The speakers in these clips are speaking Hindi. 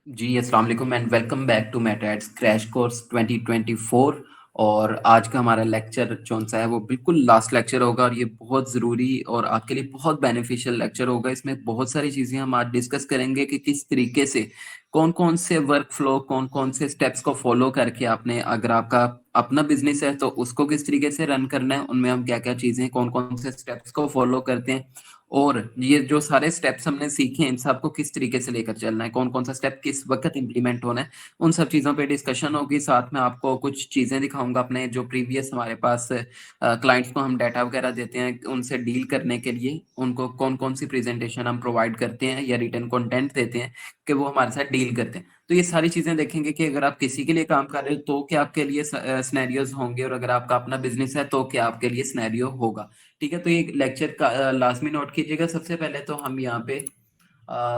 जी, अस्सलाम वालेकुम एंड वेलकम बैक टू मेटैड्स क्रैश कोर्स 2024। और आज का हमारा लेक्चर कौन-सा है, वो बिल्कुल लास्ट लेक्चर होगा और ये बहुत ज़रूरी और आपके लिए बहुत बेनिफिशियल लेक्चर होगा। इसमें बहुत सारी चीज़ें हम आज डिस्कस करेंगे कि किस तरीके से, कौन-कौन से वर्क फ्लो, कौन-कौन से स्टेप्स को फॉलो करके आपने, अगर आपका अपना बिज़नेस है, तो उसको किस तरीके से रन करना है, उनमें हम क्या-क्या चीज़ें, कौन-कौन से स्टेप्स को फॉलो करते हैं। और ये जो सारे स्टेप्स हमने सीखे हैं, इन सबको किस तरीके से लेकर चलना है, कौन-कौन सा स्टेप किस वक़्त इम्प्लीमेंट होना है, उन सब चीज़ों पे डिस्कशन होगी। साथ में आपको कुछ चीज़ें दिखाऊँगा अपने जो प्रीवियस हमारे पास क्लाइंट्स को हम डाटा वगैरह देते हैं, उनसे डील करने के लिए, उनको कौन-कौन सी प्रेज़ेंटेशन हम प्रोवाइड करते हैं या रिटन कंटेंट देते हैं कि वो हमारे साथ डील करते हैं। तो ये सारी चीज़ें देखेंगे कि अगर आप किसी के लिए काम कर रहे हो, तो क्या आपके लिए सिनेरियोज़ होंगे, और अगर आपका अपना बिज़नेस है, तो क्या आपके लिए सिनेरियो होगा। ठीक है, तो ये लेक्चर का लाज़मी नोट कीजिएगा। सबसे पहले तो हम यहाँ पे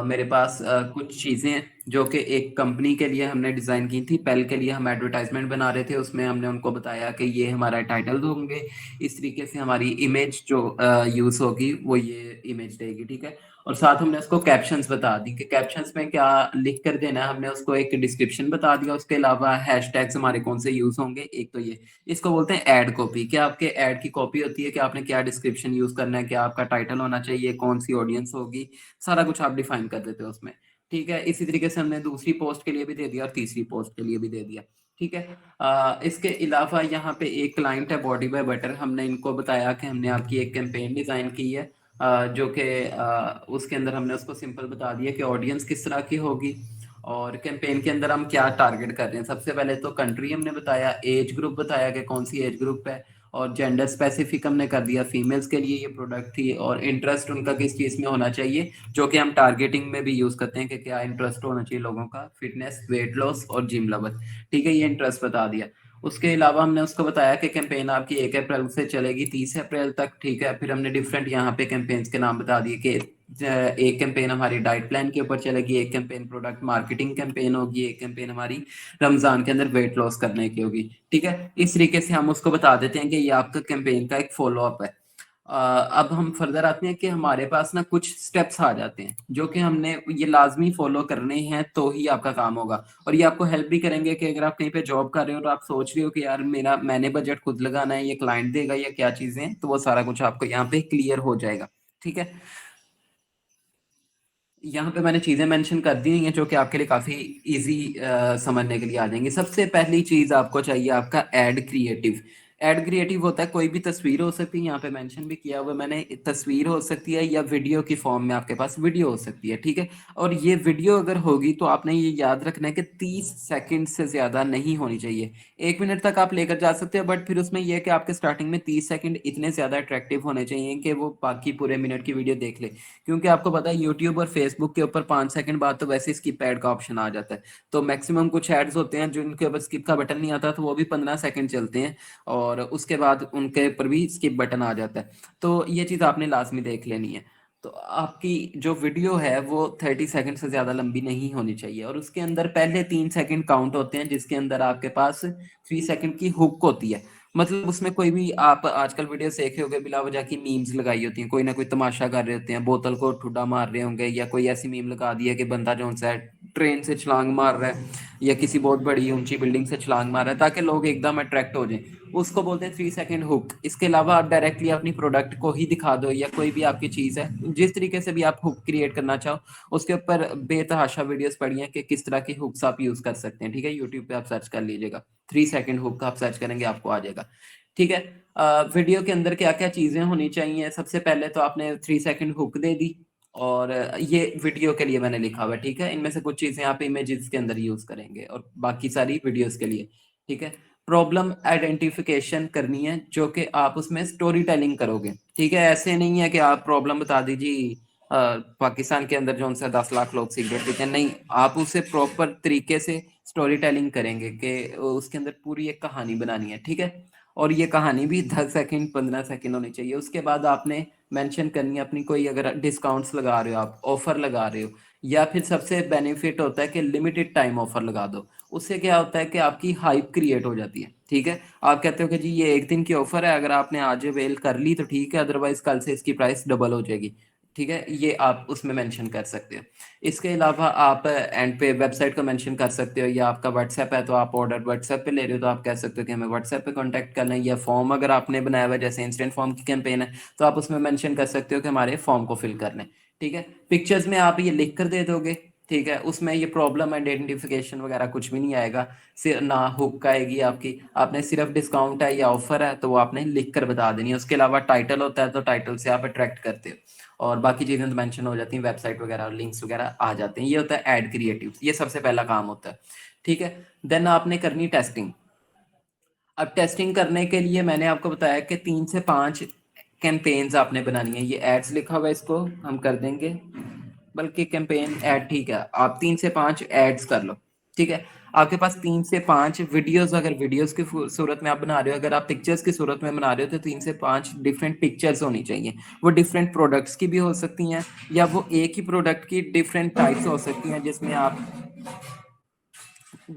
मेरे पास कुछ चीज़ें हैं जो कि एक कंपनी के लिए हमने डिज़ाइन की थी। पहल के लिए हम एडवर्टाइज़मेंट बना रहे थे, उसमें हमने उनको बताया कि ये हमारा टाइटल होंगे, इस तरीके से हमारी इमेज जो यूज़ होगी वो ये इमेज देगी, ठीक है? और साथ हमने उसको कैप्शंस बता दी कि कैप्शंस में क्या लिख कर देना है, हमने उसको एक डिस्क्रिप्शन बता दिया, उसके अलावा हैशटैग्स हमारे कौन से यूज़ होंगे, एक तो ये। इसको बोलते हैं ऐड कॉपी। क्या आपके ऐड की कॉपी होती है कि आपने क्या डिस्क्रिप्शन यूज़ करना है, क्या आपका टाइटल होना चाहिए, कौन-सी ऑडियंस होगी, सारा कुछ आप डिफाइन कर देते हो उसमें। ठीक है, इसी तरीके से हमने दूसरी पोस्ट के लिए भी दे दिया और तीसरी पोस्ट के लिए भी दे दिया। ठीक है। इसके अलावा यहाँ पे एक क्लाइंट है बॉडी बाय बटर, हमने इनको बताया कि हमने आपकी एक कैंपेन डिजाइन की है, जो कि उसके अंदर हमने उसको सिंपल बता दिया कि ऑडियंस किस तरह की होगी और कैंपेन के अंदर हम क्या टारगेट कर रहे हैं। सबसे पहले तो कंट्री हमने बताया, एज ग्रुप बताया कि कौन सी एज ग्रुप है, और जेंडर स्पेसिफिक हमने कर दिया, फीमेल्स के लिए ये प्रोडक्ट थी, और इंटरेस्ट उनका किस चीज़ में होना चाहिए, जो कि हम टारगेटिंग में भी यूज़ करते हैं कि क्या इंटरेस्ट होना चाहिए लोगों का, फिटनेस, वेट लॉस और जिम लवर। ठीक है, ये इंटरेस्ट बता दिया। उसके अलावा हमने उसको बताया कि कैंपेन आपकी 1 अप्रैल से चलेगी 30 अप्रैल तक। ठीक है, फिर हमने डिफरेंट यहाँ पे कैंपेन्स के नाम बता दिए कि एक कैंपेन हमारी डाइट प्लान के ऊपर चलेगी, एक कैंपेन प्रोडक्ट मार्केटिंग कैंपेन होगी, एक कैंपेन हमारी रमजान के अंदर वेट लॉस करने की होगी। ठीक है, इस तरीके से हम उसको बता देते हैं कि ये आपका कैंपेन का एक फॉलो अप है। अब हम फर्दर आते हैं कि हमारे पास ना कुछ स्टेप्स आ जाते हैं जो कि हमने ये लाजमी फॉलो करने हैं, तो ही आपका काम होगा। और ये आपको हेल्प भी करेंगे कि अगर आप कहीं पे जॉब कर रहे हो और आप सोच रहे हो कि यार मैंने बजट खुद लगाना है, ये क्लाइंट देगा या क्या चीजें हैं, तो वो सारा कुछ आपको यहाँ पे क्लियर हो जाएगा। ठीक है, यहाँ पे मैंने चीजें मेंशन कर दी हैं जो कि आपके लिए काफी इजी समझने के लिए आ जाएंगी। सबसे पहली चीज आपको चाहिए आपका एड क्रिएटिव। एड क्रिएटिव होता है, कोई भी तस्वीर हो सकती है, यहाँ पे मेंशन भी किया हुआ है मैंने, तस्वीर हो सकती है या वीडियो की फॉर्म में आपके पास वीडियो हो सकती है। ठीक है, और ये वीडियो अगर होगी तो आपने ये याद रखना है कि 30 सेकंड से ज्यादा नहीं होनी चाहिए। 1 मिनट तक आप लेकर जा सकते हो, बट फिर उसमें यह है कि आपके स्टार्टिंग में 30 सेकंड इतने ज्यादा अट्रैक्टिव होने चाहिए कि वो बाकी पूरे मिनट की वीडियो देख ले। क्योंकि आपको पता है यूट्यूब और फेसबुक के ऊपर 5 सेकंड बाद तो वैसे स्किप ऐड का ऑप्शन आ जाता है। तो मैक्सिमम कुछ एड्स होते हैं जिनके ऊपर स्किप का बटन नहीं आता, तो वो भी 15 सेकंड चलते हैं, और उसके बाद उनके ऊपर भी स्किप बटन आ जाता है। तो ये चीज़ आपने लाजमी देख लेनी है। तो आपकी जो वीडियो है वो 30 सेकंड से ज़्यादा लंबी नहीं होनी चाहिए, और उसके अंदर पहले 3 सेकंड काउंट होते हैं जिसके अंदर आपके पास 3 सेकंड की हुक होती है। मतलब उसमें कोई भी, आप आजकल वीडियो देखे होंगे, बिला वजह की मीम्स लगाई होती हैं, कोई ना कोई तमाशा कर रहे होते हैं, बोतल को ठुड्डा मार रहे होंगे, या कोई ऐसी मीम लगा दी है कि बंदा जो सा है ट्रेन से छलांग मार रहा है या किसी बहुत बड़ी ऊंची बिल्डिंग से छलांग मार रहा है, ताकि लोग एकदम अट्रैक्ट हो जाएं। उसको बोलते हैं 3 सेकंड हुक। इसके अलावा आप डायरेक्टली अपनी प्रोडक्ट को ही दिखा दो, या कोई भी आपकी चीज़ है, जिस तरीके से भी आप हुक क्रिएट करना चाहो, उसके ऊपर बेतहाशा वीडियोस पड़ी हैं कि किस तरह की हुक्स आप यूज़ कर सकते हैं। ठीक है, यूट्यूब पे आप सर्च कर लीजिएगा, 3 सेकंड हुक आप सर्च करेंगे आपको आ जाएगा। ठीक है, वीडियो के अंदर क्या क्या चीजें होनी चाहिए, सबसे पहले तो आपने 3 सेकंड हुक दे दी, और ये वीडियो के लिए मैंने लिखा हुआ है। ठीक है, इनमें से कुछ चीजें आप इमेजेस के अंदर यूज करेंगे और बाकी सारी वीडियोस के लिए। ठीक है, प्रॉब्लम आइडेंटिफिकेशन करनी है जो कि आप उसमें स्टोरी टेलिंग करोगे। ठीक है, ऐसे नहीं है कि आप प्रॉब्लम बता दीजिए पाकिस्तान के अंदर जो उनसे 10 लाख लोग सिगरेट पीते हैं, नहीं, आप उसे प्रॉपर तरीके से स्टोरी टेलिंग करेंगे कि उसके अंदर पूरी एक कहानी बनानी है। ठीक है, और ये कहानी भी 10 सेकंड 15 सेकंड होनी चाहिए। उसके बाद आपने मेंशन करनी है अपनी कोई, अगर डिस्काउंट्स लगा रहे हो, आप ऑफर लगा रहे हो, या फिर सबसे बेनिफिट होता है कि लिमिटेड टाइम ऑफर लगा दो। उससे क्या होता है कि आपकी हाइप क्रिएट हो जाती है। ठीक है, आप कहते हो कि जी ये 1 दिन की ऑफर है, अगर आपने आज अवेल कर ली तो ठीक है, अदरवाइज कल से इसकी प्राइस डबल हो जाएगी। ठीक है, ये आप उसमें मेंशन कर सकते हो। इसके अलावा आप एंड पे वेबसाइट को मेंशन कर सकते हो, या आपका व्हाट्सएप है तो आप ऑर्डर व्हाट्सएप पे ले रहे हो तो आप कह सकते हो कि हमें व्हाट्सएप पे कांटेक्ट करना है, या फॉर्म अगर आपने बनाया हुआ है जैसे इंस्टेंट फॉर्म की कैंपेन है तो आप उसमें मेंशन कर सकते हो कि हमारे फॉर्म को फिल करना है। ठीक है, पिक्चर्स में आप ये लिख कर दे दोगे। ठीक है, उसमें ये प्रॉब्लम आइडेंटिफिकेशन वगैरह कुछ भी नहीं आएगा, सिर्फ ना हुक आएगी आपकी, आपने सिर्फ डिस्काउंट है या ऑफर है तो वो आपने लिख कर बता देनी है। उसके अलावा टाइटल होता है तो टाइटल से आप अट्रैक्ट करते हो, और बाकी चीजें तो मेंशन हो जाती हैं, वेबसाइट वगैरह लिंक्स वगैरह आ जाते हैं। ये होता है ऐड क्रिएटिव, ये सबसे पहला काम होता है। ठीक है, देन आपने करनी टेस्टिंग। अब टेस्टिंग करने के लिए मैंने आपको बताया कि 3 से 5 कैंपेन्स आपने बनानी है। ये एड्स लिखा हुआ है, इसको हम कर देंगे, बल्कि कैंपेन ऐड ठीक है, आप 3 से 5 एड्स कर लो। ठीक है, आपके पास 3 से 5 वीडियोस, अगर वीडियोस की सूरत में आप बना रहे हो, अगर आप पिक्चर्स की सूरत में बना रहे हो तो 3 से 5 डिफरेंट पिक्चर्स होनी चाहिए। वो डिफरेंट प्रोडक्ट्स की भी हो सकती हैं, या वो एक ही प्रोडक्ट की डिफरेंट टाइप्स हो सकती हैं,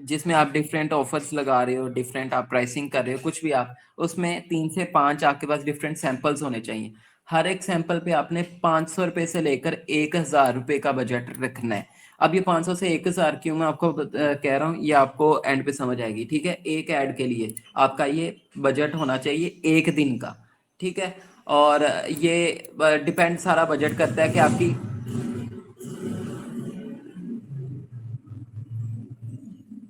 जिसमें आप डिफरेंट ऑफर्स लगा रहे हो, डिफरेंट आप प्राइसिंग कर रहे हो, कुछ भी आप उसमें 3 से 5 आपके पास डिफरेंट सैंपल्स होने चाहिए। हर एक सैंपल पे आपने 500 रुपये से लेकर 1000 रुपये का बजट रखना है। अब ये 500 से 1000 क्यों मैं आपको कह रहा हूँ, ये आपको एंड पे समझ आएगी। ठीक है, एक ऐड के लिए आपका ये बजट होना चाहिए 1 दिन का। ठीक है, और ये डिपेंड सारा बजट करता है कि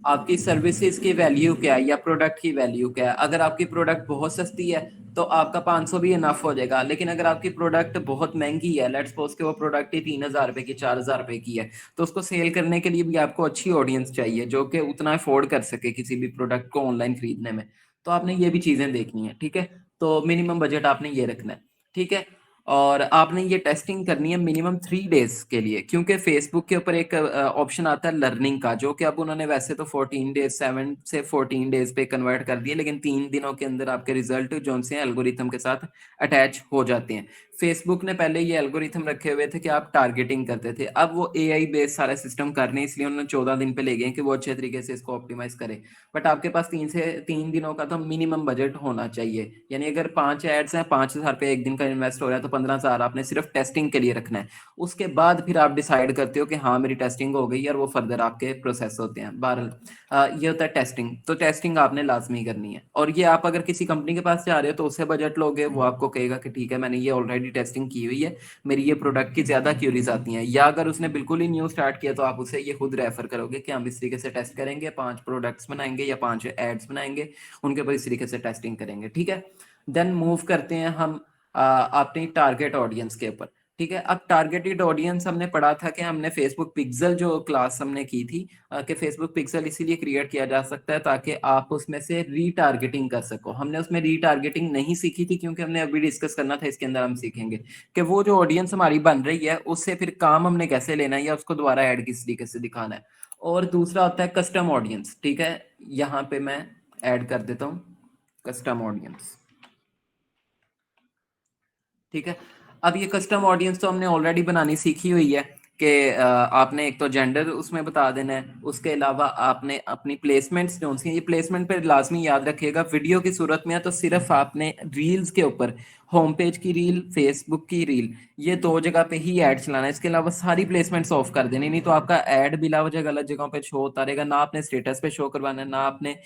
आपकी सर्विसेज की वैल्यू क्या है या प्रोडक्ट की वैल्यू क्या है। अगर आपकी प्रोडक्ट बहुत सस्ती है तो आपका 500 भी इनफ हो जाएगा, लेकिन अगर आपकी प्रोडक्ट बहुत महंगी है, लेट्स सपोज कि वो प्रोडक्ट ही 3000 रुपए की, 4000 रुपए की है, तो उसको सेल करने के लिए भी आपको अच्छी ऑडियंस चाहिए जो कि उतना अफोर्ड कर सके किसी भी प्रोडक्ट को ऑनलाइन खरीदने में। तो आपने ये भी चीजें देखनी है। ठीक है, तो मिनिमम बजट आपने ये रखना है। ठीक है, और आपने ये टेस्टिंग करनी है मिनिमम 3 डेज के लिए, क्योंकि फेसबुक के ऊपर एक ऑप्शन आता है लर्निंग का, जो कि अब उन्होंने वैसे तो 14 डेज, 7 से 14 डेज पे कन्वर्ट कर दिए, लेकिन 3 दिनों के अंदर आपके रिजल्ट जो से एल्गोरिथम के साथ अटैच हो जाते हैं। फेसबुक ने पहले ये एल्गोरिथम रखे हुए थे कि आप टारगेटिंग करते थे, अब वो एआई बेस्ड सारा सिस्टम करने हैं, इसलिए उन्होंने 14 दिन पे ले गए कि वो अच्छे तरीके से इसको ऑप्टिमाइज करे। बट आपके पास 3 दिनों का तो मिनिमम बजट होना चाहिए, यानी अगर 5 एड्स हैं, 5000 रुपये एक दिन का इन्वेस्ट हो रहा है, तो 15000 आपने सिर्फ टेस्टिंग के लिए रखना है। उसके बाद फिर आप डिसाइड करते हो कि हाँ मेरी टेस्टिंग हो गई है, और वो फर्दर आपके प्रोसेस होते हैं। बहरहाल ये होता है टेस्टिंग, तो टेस्टिंग आपने लाजमी करनी है। और ये आप अगर किसी कंपनी के पास जा रहे हो तो उससे बजट लोगे, वो आपको कहेगा कि ठीक है मैंने ये ऑलरेडी टेस्टिंग की हुई है, मेरी ये प्रोडक्ट की ज्यादा क्यूरीज आती हैं। या अगर उसने बिल्कुल ही न्यू स्टार्ट किया तो आप उसे ये खुद रेफर करोगे कि हम इस तरीके से टेस्ट करेंगे, 5 प्रोडक्ट्स बनाएंगे या 5 एड्स बनाएंगे, उनके ऊपर इस तरीके से टेस्टिंग करेंगे। ठीक है, देन मूव करते हैं हम अपनी टारगेट ऑडियंस के ऊपर। ठीक है, अब टारगेटेड ऑडियंस हमने पढ़ा था कि हमने फेसबुक पिक्सल जो क्लास हमने की थी, कि फेसबुक पिक्सल इसीलिए क्रिएट किया जा सकता है ताकि आप उसमें से रीटारगेटिंग कर सको। हमने उसमें रीटारगेटिंग नहीं सीखी थी, क्योंकि हमने अभी डिस्कस करना था, इसके अंदर हम सीखेंगे कि वो जो ऑडियंस हमारी बन रही है उससे फिर काम हमने कैसे लेना है, या उसको दोबारा ऐड किस तरीके से दिखाना है। और दूसरा होता है कस्टम ऑडियंस। ठीक है, यहाँ पे मैं ऐड कर देता हूँ कस्टम ऑडियंस। ठीक है, अब ये कस्टम ऑडियंस तो हमने ऑलरेडी बनानी सीखी हुई है कि आपने एक तो जेंडर उसमें बता देना है, उसके अलावा आपने अपनी प्लेसमेंट्स जो सी, ये प्लेसमेंट पे लाजमी याद रखिएगा, वीडियो की सूरत में है तो सिर्फ आपने रील्स के ऊपर, होम पेज की रील, फेसबुक की रील, ये 2 जगह पे ही ऐड चलाना है। इसके अलावा सारी प्लेसमेंट्स ऑफ कर देनी, नहीं तो आपका ऐड बिला वजह गलत जगहों पे शो होता रहेगा। ना आपने स्टेटस पे शो करवाना है, ना आपने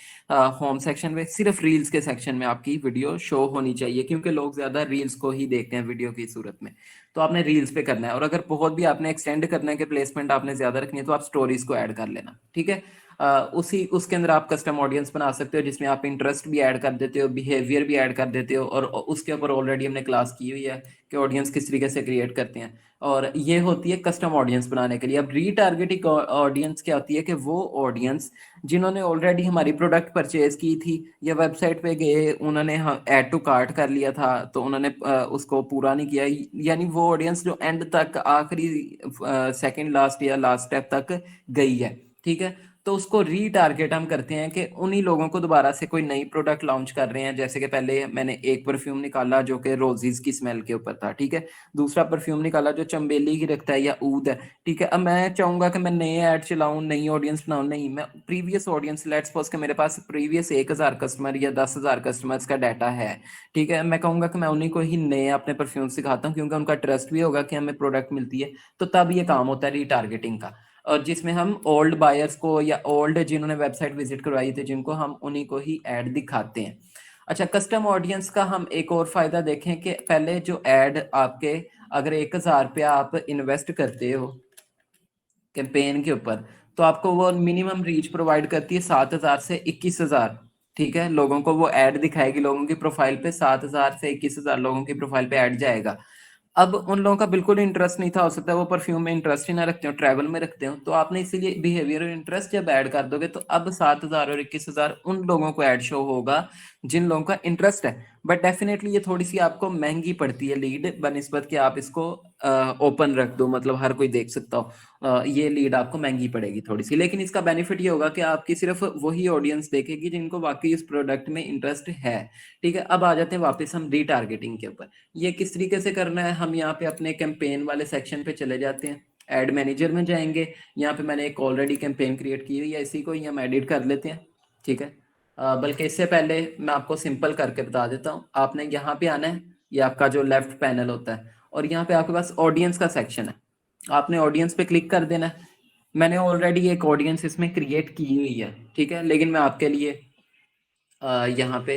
होम सेक्शन में, सिर्फ रील्स के सेक्शन में आपकी वीडियो शो होनी चाहिए, क्योंकि लोग ज्यादा रील्स को ही देखते हैं वीडियो की सूरत में। तो आपने रील्स पे करना है, और अगर बहुत भी आपने एक्सटेंड करना है कि प्लेसमेंट आपने ज्यादा रखनी है तो आप स्टोरीज को ऐड कर लेना। ठीक है, उसी उसके अंदर आप कस्टम ऑडियंस बना सकते हो, जिसमें आप इंटरेस्ट भी ऐड कर देते हो, बिहेवियर भी ऐड कर देते हो, और उसके ऊपर ऑलरेडी हमने क्लास की हुई है कि ऑडियंस किस तरीके से क्रिएट करते हैं। और ये होती है कस्टम ऑडियंस बनाने के लिए। अब रीटारगेटिंग ऑडियंस क्या होती है, कि वो ऑडियंस जिन्होंने ऑलरेडी हमारी प्रोडक्ट परचेज की थी, या वेबसाइट पे गए उन्होंने ऐड टू कार्ट कर लिया था तो उन्होंने उसको पूरा नहीं किया, यानी वो ऑडियंस जो एंड तक, आखिरी सेकंड लास्ट या लास्ट स्टेप तक गई है। ठीक है, तो उसको रीटारगेट हम करते हैं कि उन्हीं लोगों को दोबारा से कोई नई प्रोडक्ट लॉन्च कर रहे हैं। जैसे कि पहले मैंने एक परफ्यूम निकाला जो कि रोजीज की स्मेल के ऊपर था, ठीक है। दूसरा परफ्यूम निकाला जो चंबेली की रखता है या ऊद है, ठीक है। अब मैं चाहूंगा कि मैं नए ऐड चलाऊं, नई ऑडियंस बनाऊं, नहीं, मैं प्रीवियस ऑडियंस, लेट्स सपोज कि मेरे पास प्रीवियस 1,000 कस्टमर या 10,000 कस्टमर्स का डाटा है, ठीक है। मैं कहूंगा कि मैं उन्हीं को ही नए अपने परफ्यूम सिखाता हूँ, क्योंकि उनका ट्रस्ट भी होगा कि हमें प्रोडक्ट मिलती है। तो तब ये काम होता है रीटारगेटिंग का, और जिसमें हम ओल्ड बायर्स को या ओल्ड जिन्होंने वेबसाइट विजिट करवाई थी जिनको, हम उन्हीं को ही ऐड दिखाते हैं। अच्छा, कस्टम ऑडियंस का हम एक और फायदा देखें कि पहले जो ऐड आपके, अगर 1,000 रुपया आप इन्वेस्ट करते हो कैंपेन के ऊपर, तो आपको वो मिनिमम रीच प्रोवाइड करती है 7,000 से 21,000, ठीक है। लोगों को वो ऐड दिखाएगी, लोगों की प्रोफाइल पे 7,000 से 21,000 लोगों की प्रोफाइल पे ऐड जाएगा। अब उन लोगों का बिल्कुल इंटरेस्ट नहीं था, हो सकता है वो परफ्यूम में इंटरेस्ट ही ना रखते हो, ट्रैवल में रखते हो, तो आपने इसीलिए बिहेवियर और इंटरेस्ट जब ऐड कर दोगे तो अब 7,000 और 21,000 उन लोगों को ऐड शो होगा जिन लोगों का इंटरेस्ट है। बट डेफिनेटली ये थोड़ी सी आपको महंगी पड़ती है लीड, बनिस्बत कि आप इसको ओपन रख दो, मतलब हर कोई देख सकता हो। ये लीड आपको महंगी पड़ेगी थोड़ी सी, लेकिन इसका बेनिफिट ये होगा कि आपकी सिर्फ वही ऑडियंस देखेगी जिनको वाकई इस प्रोडक्ट में इंटरेस्ट है, ठीक है। अब आ जाते हैं वापस हम रीटारगेटिंग के ऊपर। ये किस तरीके से करना है, हम यहाँ पे अपने कैंपेन वाले सेक्शन पे चले जाते हैं, एड मैनेजर में जाएंगे। यहाँ पे मैंने एक ऑलरेडी कैंपेन क्रिएट की हुई है, इसी को ही हम एडिट कर लेते हैं, ठीक है। बल्कि इससे पहले मैं आपको सिंपल करके बता देता हूँ। आपने यहाँ पे आना है, ये आपका जो लेफ्ट पैनल होता है, और यहाँ पे आपके पास ऑडियंस का सेक्शन है, आपने ऑडियंस पे क्लिक कर देना है। मैंने ऑलरेडी एक ऑडियंस इसमें क्रिएट की हुई है, ठीक है, लेकिन मैं आपके लिए यहाँ पे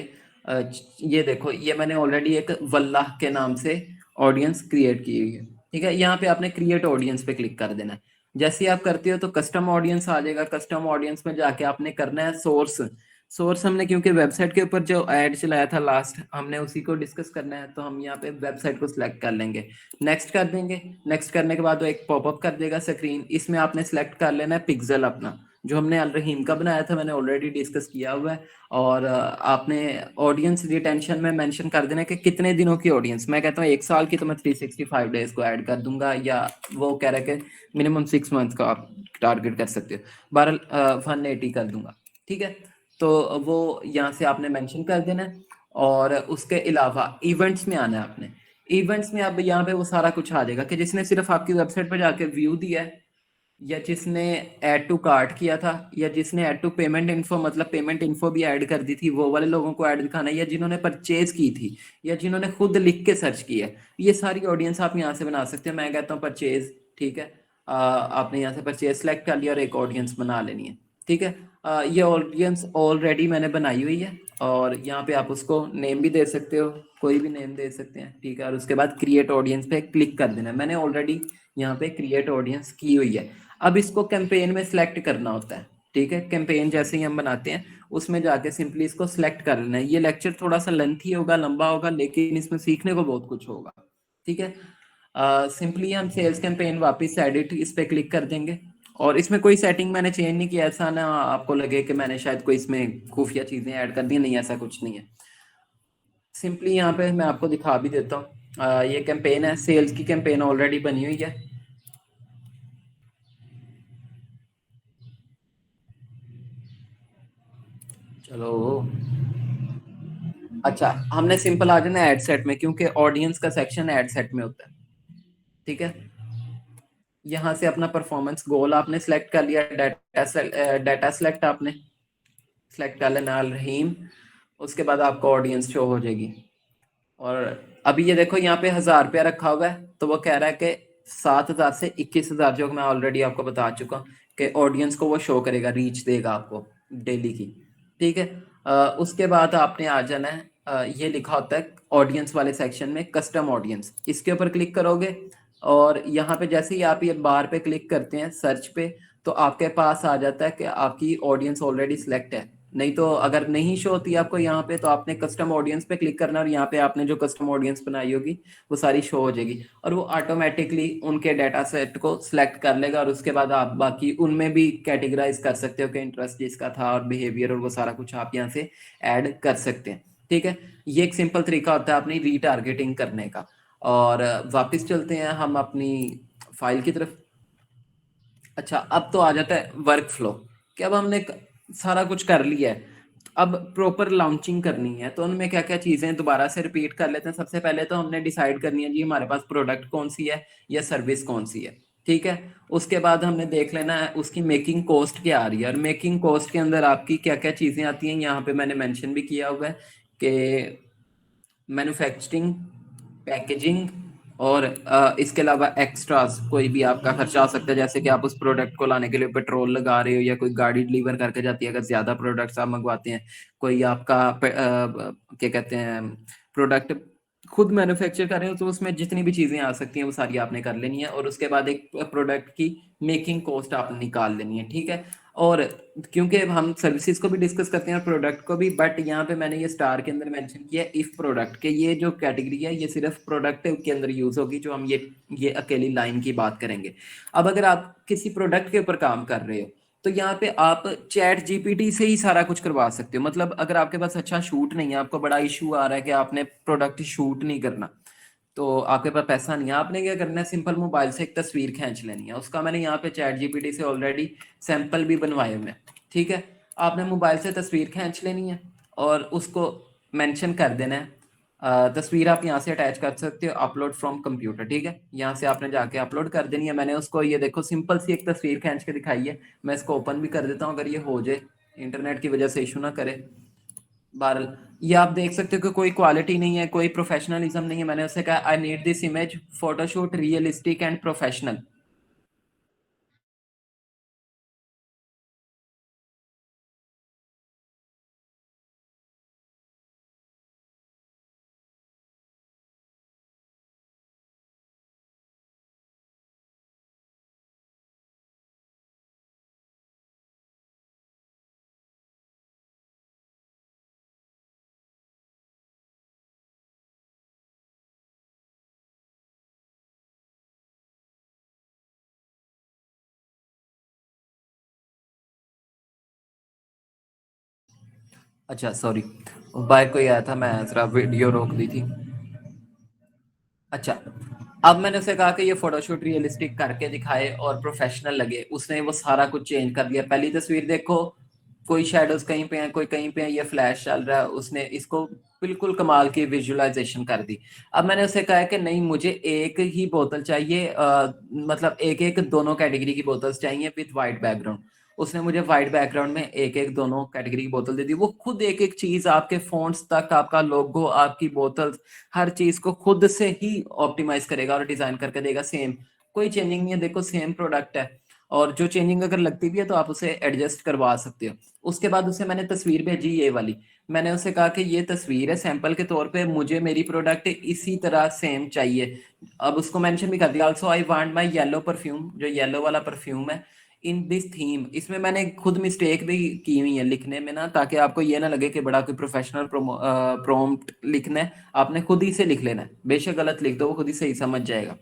ये देखो, ये मैंने ऑलरेडी एक वल्लाह के नाम से ऑडियंस क्रिएट की हुई है, ठीक है। यहाँ पे आपने क्रिएट ऑडियंस पे क्लिक कर देना है। जैसे ही आप करते हो तो कस्टम ऑडियंस आ जाएगा। कस्टम ऑडियंस में जाके आपने करना है सोर्स। सोर्स हमने, क्योंकि वेबसाइट के ऊपर जो ऐड चलाया था लास्ट, हमने उसी को डिस्कस करना है, तो हम यहाँ पे वेबसाइट को सिलेक्ट कर लेंगे, नेक्स्ट कर देंगे। नेक्स्ट करने के बाद वो एक पॉपअप कर देगा स्क्रीन, इसमें आपने सेलेक्ट कर लेना है पिक्सल अपना, जो हमने अल रहीम का बनाया था, मैंने ऑलरेडी डिस्कस किया हुआ है। और आपने ऑडियंस रिटेंशन में मेंशन कर देना कि कितने दिनों की ऑडियंस। मैं कहता हूँ 1 साल की, तो मैं 365 डेज को ऐड कर दूंगा, या वो कह रहा है कि मिनिमम 6 मंथ का आप टारगेट कर सकते हो, 180 कर दूंगा, ठीक है। तो वो यहाँ से आपने मेंशन कर देना है। और उसके अलावा इवेंट्स में आना है आपने। इवेंट्स में अब यहाँ पे वो सारा कुछ आ जाएगा कि जिसने सिर्फ आपकी वेबसाइट पर जाके व्यू दिया है, या जिसने ऐड टू कार्ट किया था, या जिसने ऐड टू पेमेंट इन्फो, मतलब पेमेंट इन्फो भी ऐड कर दी थी, वो वाले लोगों को ऐड दिखाना है, या जिन्होंने परचेज की थी, या जिन्होंने खुद लिख के सर्च किया है। ये सारी ऑडियंस आप यहाँ से बना सकते हो। मैं कहता हूँ परचेज, ठीक है। आपने यहाँ से परचेज सेलेक्ट कर लिया और एक ऑडियंस बना लेनी है, ठीक है। ये ऑडियंस ऑलरेडी मैंने बनाई हुई है, और यहाँ पे आप उसको नेम भी दे सकते हो, कोई भी नेम दे सकते हैं, ठीक है। और उसके बाद क्रिएट ऑडियंस पे क्लिक कर देना है। मैंने ऑलरेडी यहाँ पे क्रिएट ऑडियंस की हुई है। अब इसको कैंपेन में सिलेक्ट करना होता है, ठीक है। कैंपेन जैसे ही हम बनाते हैं उसमें जाके सिंपली इसको सिलेक्ट कर लेना है। ये लेक्चर थोड़ा सा लेंथी होगा, लंबा होगा, लेकिन इसमें सीखने को बहुत कुछ होगा, ठीक है। सिंपली हम सेल्स कैंपेन वापस एडिट इस पे क्लिक कर देंगे। और इसमें कोई सेटिंग मैंने चेंज नहीं किया, ऐसा ना आपको लगे कि मैंने शायद कोई इसमें खुफिया चीजें ऐड कर दी, नहीं, ऐसा कुछ नहीं है। सिंपली यहाँ पे मैं आपको दिखा भी देता हूँ। ये कैंपेन है, सेल्स की कैंपेन ऑलरेडी बनी हुई है। चलो, अच्छा, हमने सिंपल आ जाना एड सेट में, क्योंकि ऑडियंस का सेक्शन एड सेट में होता है, ठीक है। यहाँ से अपना परफॉर्मेंस गोल आपने सेलेक्ट कर लिया, डाटा सेलेक्ट आपने सेलेक्ट कर लेना अल रहीम। उसके बाद आपको ऑडियंस शो हो जाएगी। और अभी ये देखो यहाँ पे 1,000 रुपया रखा हुआ है, तो वो कह रहा है कि 7,000 से 21,000, जो मैं ऑलरेडी आपको बता चुका हूँ कि ऑडियंस को वो शो करेगा, रीच देगा आपको डेली की, ठीक है। उसके बाद आपने आ जाना है, ये लिखा होता है ऑडियंस वाले सेक्शन में कस्टम ऑडियंस, इसके ऊपर क्लिक करोगे। और यहाँ पे जैसे ही आप ये बार पे क्लिक करते हैं सर्च पे, तो आपके पास आ जाता है कि आपकी ऑडियंस ऑलरेडी सिलेक्ट है। नहीं तो अगर नहीं शो होती आपको यहाँ पे, तो आपने कस्टम ऑडियंस पे क्लिक करना, और यहाँ पे आपने जो कस्टम ऑडियंस बनाई होगी वो सारी शो हो जाएगी, और वो ऑटोमेटिकली उनके डाटा सेट को सिलेक्ट कर लेगा। और उसके बाद आप बाकी उनमें भी कैटेगराइज कर सकते हो कि इंटरेस्ट जिसका था और बिहेवियर, और वो सारा कुछ आप यहाँ से ऐड कर सकते हैं, ठीक है। ये एक सिंपल तरीका होता है अपनी रीटारगेटिंग करने का। और वापस चलते हैं हम अपनी फाइल की तरफ। अच्छा, अब तो आ जाता है वर्क फ्लो कि अब हमने सारा कुछ कर लिया है, अब प्रॉपर लॉन्चिंग करनी है, तो उनमें क्या क्या चीज़ें दोबारा से रिपीट कर लेते हैं। सबसे पहले तो हमने डिसाइड करनी है जी हमारे पास प्रोडक्ट कौन सी है या सर्विस कौन सी है, ठीक है। उसके बाद हमने देख लेना है उसकी मेकिंग कॉस्ट क्या आ रही है, और मेकिंग कॉस्ट के अंदर आपकी क्या क्या चीज़ें आती हैं, यहाँ पे मैंने मेंशन भी किया हुआ है कि मैन्युफैक्चरिंग, पैकेजिंग, और इसके अलावा एक्स्ट्रास कोई भी आपका खर्चा आ सकता है, जैसे कि आप उस प्रोडक्ट को लाने के लिए पेट्रोल लगा रहे हो, या कोई गाड़ी डिलीवर करके जाती है अगर ज़्यादा प्रोडक्ट्स आप मंगवाते हैं, कोई आपका क्या कहते हैं प्रोडक्ट खुद मैन्युफैक्चर कर रहे हो, तो उसमें जितनी भी चीज़ें आ सकती हैं वो सारी आपने कर लेनी है, और उसके बाद एक प्रोडक्ट की मेकिंग कॉस्ट आपने निकाल लेनी है, ठीक है। और क्योंकि हम सर्विसेज को भी डिस्कस करते हैं और प्रोडक्ट को भी, बट यहाँ पे मैंने ये स्टार के अंदर मेंशन किया इफ प्रोडक्ट के, ये जो कैटेगरी है ये सिर्फ प्रोडक्ट के अंदर यूज होगी, जो हम ये अकेली लाइन की बात करेंगे। अब अगर आप किसी प्रोडक्ट के ऊपर काम कर रहे हो, तो यहाँ पे आप चैट जीपीटी से ही सारा कुछ करवा सकते हो। मतलब अगर आपके पास अच्छा शूट नहीं है, आपको बड़ा इशू आ रहा है कि आपने प्रोडक्ट शूट नहीं करना, तो आपके पास पैसा नहीं है, आपने क्या करना है, सिंपल मोबाइल से एक तस्वीर खींच लेनी है। उसका मैंने यहाँ पे चैट जीपीटी से ऑलरेडी सैंपल भी बनवाए हुए हैं, ठीक है। आपने मोबाइल से तस्वीर खींच लेनी है और उसको मेंशन कर देना है। तस्वीर आप यहाँ से अटैच कर सकते हो, अपलोड फ्रॉम कंप्यूटर, ठीक है। यहाँ से आपने जाके अपलोड कर देनी है। मैंने उसको ये देखो सिंपल सी एक तस्वीर खींच के दिखाई है। मैं इसको ओपन भी कर देता हूँ, अगर ये हो जाए, इंटरनेट की वजह से इशू ना करे। बहरहाल ये आप देख सकते हो कि कोई क्वालिटी नहीं है, कोई प्रोफेशनलिज्म नहीं है। मैंने उससे कहा I need this image photoshoot realistic and professional. अच्छा सॉरी, बाहर कोई आया था, मैं जरा वीडियो रोक दी थी। अच्छा, अब मैंने उसे कहा कि ये फोटोशूट रियलिस्टिक करके दिखाए और प्रोफेशनल लगे, उसने वो सारा कुछ चेंज कर दिया। पहली तस्वीर देखो, कोई शेडोज कहीं पे हैं, कोई कहीं पे है, ये फ्लैश चल रहा है, उसने इसको बिल्कुल कमाल की विजुअलाइजेशन कर दी। अब मैंने उसे कहा कि नहीं, मुझे एक ही बोतल चाहिए, मतलब एक एक दोनों कैटेगरी की बोतल्स चाहिए विथ वाइट बैकग्राउंड। उसने मुझे वाइट बैकग्राउंड में एक एक दोनों कैटेगरी की बोतल दे दी। वो खुद एक एक चीज, आपके फोन्स तक, आपका लोगो, आपकी बोतल, हर चीज को खुद से ही ऑप्टिमाइज करेगा और डिजाइन करके देगा। सेम, कोई चेंजिंग नहीं है, देखो सेम प्रोडक्ट है, और जो चेंजिंग अगर लगती भी है तो आप उसे एडजस्ट करवा सकते हो। उसके बाद उसे मैंने तस्वीर भेजी ये वाली। मैंने उसे कहा कि ये तस्वीर है सैंपल के तौर पे, मुझे मेरी प्रोडक्ट इसी तरह सेम चाहिए। अब उसको मेंशन भी कर दिया, also I want my yellow perfume, जो येलो वाला परफ्यूम है, इन दिस थीम। इसमें मैंने खुद मिस्टेक भी की हुई है लिखने में ना, ताकि आपको ये ना लगे कि बड़ा कोई प्रोफेशनल प्रॉम्प्ट लिखना है, आपने खुद ही से लिख लेना है। बेशक गलत लिख दो, वो खुद ही सही समझ जाएगा,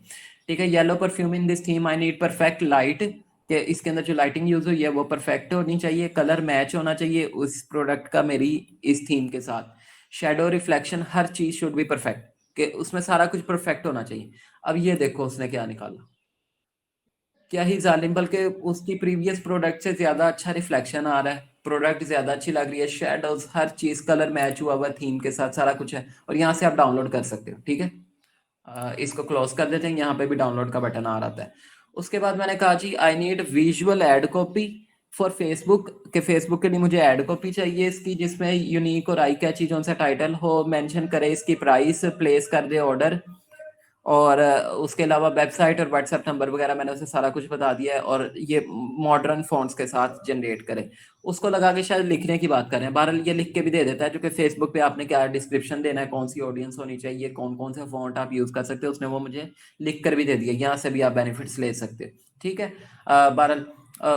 ठीक है। Yellow perfume in this theme, I need perfect light, कि इसके अंदर जो लाइटिंग यूज हुई है वो परफेक्ट होनी चाहिए, कलर मैच होना चाहिए उस प्रोडक्ट का मेरी इस थीम के साथ, शेडो रिफ्लेक्शन, हर चीज शुड बी परफेक्ट, कि उसमें सारा कुछ परफेक्ट होना चाहिए। अब ये देखो उसने क्या निकाला, क्या ही जालिम, बल्कि उसकी प्रीवियस प्रोडक्ट से ज्यादा अच्छा रिफ्लेक्शन आ रहा है, प्रोडक्ट ज्यादा अच्छी लग रही है, शेडोज, हर चीज, कलर मैच हुआ हुआ थीम के साथ, सारा कुछ है। और यहाँ से आप डाउनलोड कर सकते हो, ठीक है। इसको क्लोज कर देते हैं, यहाँ पे भी डाउनलोड का बटन आ रहा है। उसके बाद मैंने कहा जी I need visual ad copy for Facebook, के फेसबुक के लिए मुझे एड कॉपी चाहिए इसकी, जिसमें यूनिक और आई कैची जोन सा टाइटल हो, मेंशन करे इसकी प्राइस, प्लेस कर दे ऑर्डर, और उसके अलावा वेबसाइट और व्हाट्सएप नंबर वगैरह मैंने उसे सारा कुछ बता दिया है, और ये मॉडर्न फॉन्ट्स के साथ जनरेट करे। उसको लगा के शायद लिखने की बात करें, बहरहाल ये लिख के भी दे देता है, जो कि फेसबुक पे आपने क्या डिस्क्रिप्शन देना है, कौन सी ऑडियंस होनी चाहिए, कौन कौन से फॉन्ट आप यूज कर सकते हो, उसने वो मुझे लिख कर भी दे दिया। यहाँ से भी आप बेनिफिट्स ले सकते हो, ठीक है। बहरहाल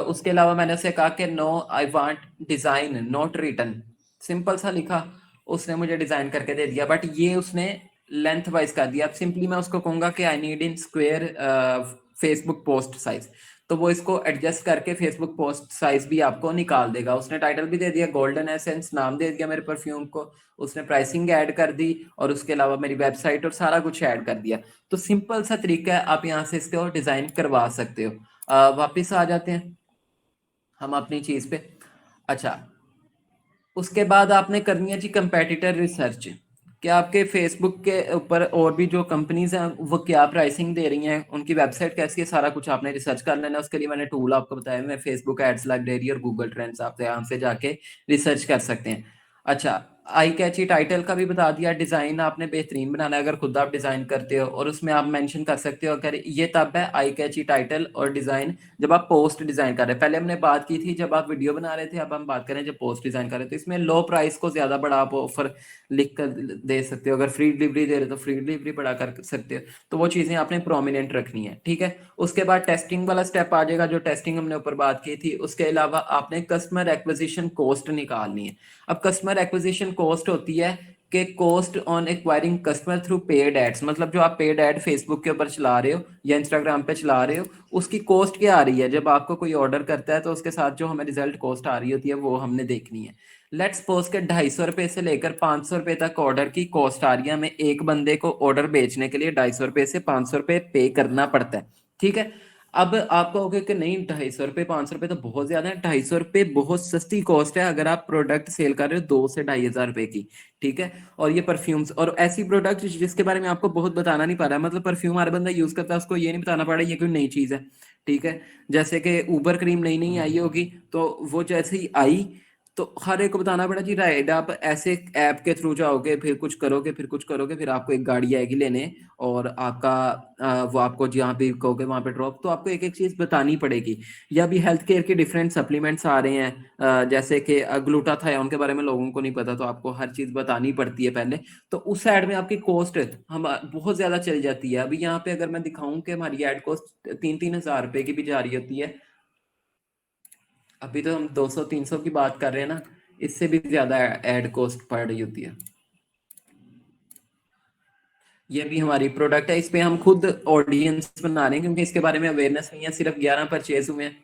उसके अलावा मैंने उसे कहा कि no I want design not written, simple सा लिखा, उसने मुझे डिजाइन करके दे दिया, बट ये उसने लेंथ वाइज कर दिया। अब सिंपली मैं उसको कहूंगा कि I need in square Facebook post size, तो वो इसको एडजस्ट करके फेसबुक पोस्ट साइज भी आपको निकाल देगा। उसने टाइटल भी दे दिया, गोल्डन एसेंस नाम दे दिया मेरे परफ्यूम को, उसने प्राइसिंग ऐड कर दी, और उसके अलावा मेरी वेबसाइट और सारा कुछ ऐड कर दिया। तो सिंपल सा तरीका है, आप यहाँ से इसको डिजाइन करवा सकते हो। वापिस आ जाते हैं। हम अपनी चीज पे। अच्छा, उसके बाद आपने करनी है जी कंपेटिटर रिसर्च। क्या आपके फेसबुक के ऊपर और भी जो कंपनीज हैं वो क्या प्राइसिंग दे रही हैं, उनकी वेबसाइट कैसी है, सारा कुछ आपने रिसर्च कर लेना। उसके लिए मैंने टूल आपको बताया, मैं फेसबुक एड्स लाइब्रेरी और गूगल ट्रेंड्स, आप यहाँ से जाके रिसर्च कर सकते हैं। अच्छा, आई कैची टाइटल का भी बता दिया। डिजाइन आपने बेहतरीन बनाना है, अगर खुद आप डिजाइन करते हो, और उसमें आप मेंशन कर सकते हो अगर ये तब है आई कैची टाइटल और डिजाइन जब आप पोस्ट डिजाइन कर रहे हैं। पहले हमने बात की थी जब आप वीडियो बना रहे थे, अब हम बात करें जब पोस्ट डिजाइन कर रहे थे। इसमें लो प्राइस को ज्यादा बड़ा आप ऑफर लिख कर दे सकते हो, अगर फ्री डिलीवरी दे रहे हो तो फ्री डिलीवरी बड़ा कर सकते हो। तो वो चीजें आपने प्रोमिनेंट रखनी है, ठीक है। उसके बाद टेस्टिंग वाला स्टेप आ जाएगा, जो टेस्टिंग हमने ऊपर बात की थी। उसके अलावा आपने कस्टमर एक्विजिशन कॉस्ट निकालनी है। अब कस्टमर एक्विजिशन कॉस्ट होती है कि cost on acquiring customer through paid ads, मतलब जो आप पेड एड फेसबुक के ऊपर चला रहे हो या इंस्टाग्राम पे चला रहे हो, उसकी कॉस्ट क्या आ रही है। जब आपको कोई ऑर्डर करता है तो उसके साथ जो हमें रिजल्ट कॉस्ट आ रही होती है वो हमने देखनी है। लेट्स सपोज के 250 रुपये से लेकर 500 रुपये तक ऑर्डर की कॉस्ट आ रही है। हमें एक बंदे को ऑर्डर बेचने के लिए 250 रुपये से 500 रुपये पे करना पड़ता है, ठीक है। अब आप कहोगे कि नहीं 250 रुपये 500 रुपये तो बहुत ज्यादा है। 250 रुपये बहुत सस्ती कॉस्ट है अगर आप प्रोडक्ट सेल कर रहे हो 2 से 2,500 रुपये की, ठीक है। और ये परफ्यूम्स और ऐसी प्रोडक्ट जिसके बारे में आपको बहुत बताना नहीं पा रहा है, मतलब परफ्यूम हर बंदा यूज करता है, उसको ये नहीं बताना पड़ रहा है ये कोई नई चीज है, ठीक है। जैसे कि ऊबर क्रीम नई नई आई होगी, तो वो जैसे ही आई तो हर एक को बताना पड़ा जी राइट, आप ऐसे ऐप के थ्रू जाओगे, फिर कुछ करोगे, फिर कुछ करोगे, फिर आपको एक गाड़ी आएगी लेने, और आपका वो आपको जहाँ पे कहोगे वहां पे ड्रॉप, तो आपको एक एक चीज बतानी पड़ेगी। या भी हेल्थ केयर के डिफरेंट सप्लीमेंट्स आ रहे हैं, जैसे कि ग्लूटाथायोन के बारे में लोगों को नहीं पता, तो आपको हर चीज बतानी पड़ती है पहले। तो उस साइड में आपकी कॉस्ट हम बहुत ज्यादा चल जाती है। अभी यहाँ पे अगर मैं दिखाऊं कि हमारी एड कॉस्ट 3-3 हज़ार रुपए की भी जा रही होती है। अभी तो हम 200-300 की बात कर रहे हैं ना, इससे भी ज्यादा एड कॉस्ट पड़ रही होती है। ये भी हमारी प्रोडक्ट है, इस पे हम खुद ऑडियंस बना रहे हैं क्योंकि इसके बारे में अवेयरनेस नहीं है। सिर्फ 11 परचेज हुए हैं,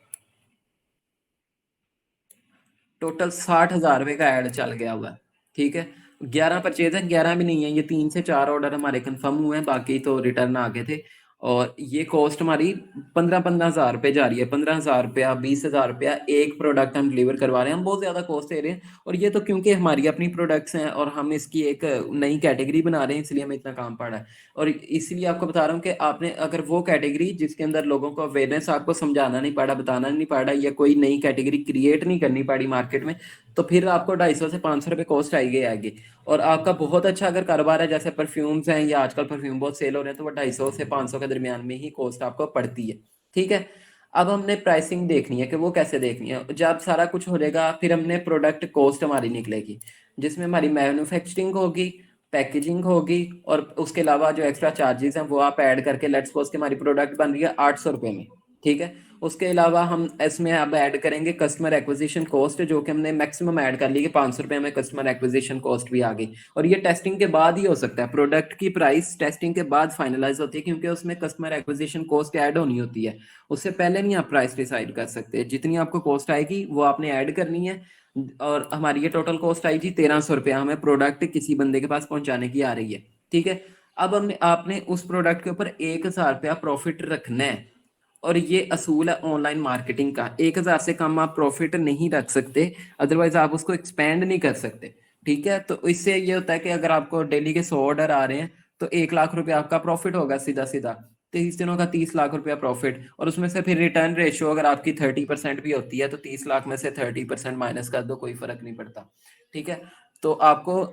टोटल 60,000 रुपए का ऐड चल गया हुआ है, ठीक है। 11 परचेज है, 11 भी नहीं है, ये 3 से 4 ऑर्डर हमारे कंफर्म हुए हैं, बाकी तो रिटर्न आ गए थे। और ये कॉस्ट हमारी 15-15 हज़ार रुपये जा रही है। 15,000 रुपया 20,000 रुपया एक प्रोडक्ट हम डिलीवर करवा रहे हैं, हम बहुत ज्यादा कॉस्ट दे रहे हैं। और ये तो क्योंकि हमारी अपनी प्रोडक्ट्स हैं और हम इसकी एक नई कैटेगरी बना रहे हैं, इसलिए हमें इतना काम पड़ा है। और इसलिए आपको बता रहा हूँ कि आपने अगर वो कैटेगरी जिसके अंदर लोगों को अवेयरनेस, आपको समझाना नहीं पड़ा, बताना नहीं पड़ा, या कोई नई कैटेगरी क्रिएट नहीं करनी पड़ी मार्केट में, तो फिर आपको 250 से 500 रुपये कॉस्ट आएगी आएगी। और आपका बहुत अच्छा अगर कारोबार है, जैसे परफ्यूम्स हैं या आजकल परफ्यूम बहुत सेल हो रहे हैं, तो वो 250 से 500 के दरमियान में ही कॉस्ट आपको पड़ती है, ठीक है। अब हमने प्राइसिंग देखनी है कि वो कैसे देखनी है। जब सारा कुछ हो जाएगा फिर हमने प्रोडक्ट कॉस्ट हमारी निकलेगी, जिसमें हमारी मैन्युफैक्चरिंग होगी, पैकेजिंग होगी, और उसके अलावा जो एक्स्ट्रा चार्जेस हैं वो आप ऐड करके, लेट्स सपोज कि हमारी प्रोडक्ट बन रही है 800 रुपये में, ठीक है। उसके अलावा हम इसमें अब ऐड करेंगे कस्टमर एक्विजिशन कॉस्ट, जो कि हमने मैक्सिमम ऐड कर ली कि 500 रुपये में कस्टमर एक्विजिशन कॉस्ट भी आ गई। और ये टेस्टिंग के बाद ही हो सकता है, प्रोडक्ट की प्राइस टेस्टिंग के बाद फाइनलाइज होती है, क्योंकि उसमें कस्टमर एक्विजिशन कॉस्ट ऐड होनी होती है। उससे पहले नहीं आप प्राइस डिसाइड कर सकते। जितनी आपको कॉस्ट आएगी वो आपने ऐड करनी है। और हमारी ये टोटल कॉस्ट आई थी 1,300 रुपया, हमें प्रोडक्ट किसी बंदे के पास पहुंचाने की आ रही है, ठीक है। अब हमने आपने उस प्रोडक्ट के ऊपर 1,000 रुपया प्रॉफिट रखना है। और ये असूल है ऑनलाइन मार्केटिंग का, 1,000 से कम आप प्रॉफिट नहीं रख सकते, अदरवाइज आप उसको एक्सपेंड नहीं कर सकते, ठीक है। तो इससे ये होता है कि अगर आपको डेली के 100 ऑर्डर आ रहे हैं तो 1 लाख रुपया आपका प्रॉफिट होगा सीधा सीधा। 30 दिनों का 30 लाख रुपया प्रॉफिट, और उसमें से फिर रिटर्न रेशियो अगर आपकी 30% भी होती है तो 30 लाख में से 30% माइनस कर दो, कोई फर्क नहीं पड़ता, ठीक है। तो आपको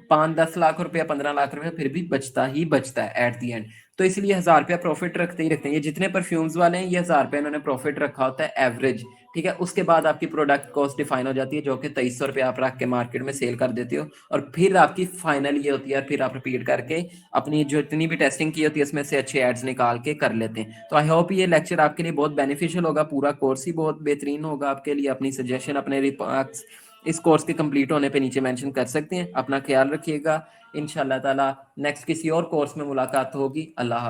5-10 लाख रुपया 15 लाख रुपया फिर भी बचता ही बचता है एट दी एंड। तो इसलिए 1,000 रुपया प्रॉफिट रखते ही रखते हैं। ये जितने परफ्यूम्स वाले हैं ये 1,000 रुपया इन्होंने प्रॉफिट रखा होता है एवरेज, ठीक है। उसके बाद आपकी प्रोडक्ट कॉस्ट डिफाइन हो जाती है, जो कि 2,300 रुपया आप रख के मार्केट में सेल कर देते हो। और फिर आपकी फाइनल ये होती है, फिर आप रिपीट करके अपनी जो इतनी भी टेस्टिंग की होती है उसमें से अच्छे एड्स निकाल के कर लेते हैं। तो आई होप ये लेक्चर आपके लिए बहुत बेनिफिशियल होगा, पूरा कोर्स ही बहुत बेहतरीन होगा आपके लिए। अपनी सजेशन, अपने रिमार्क्स इस कोर्स के कंप्लीट होने पे नीचे मेंशन कर सकते हैं। अपना ख्याल रखिएगा, इंशाल्लाह ताला नेक्स्ट किसी और कोर्स में मुलाकात होगी। अल्लाह।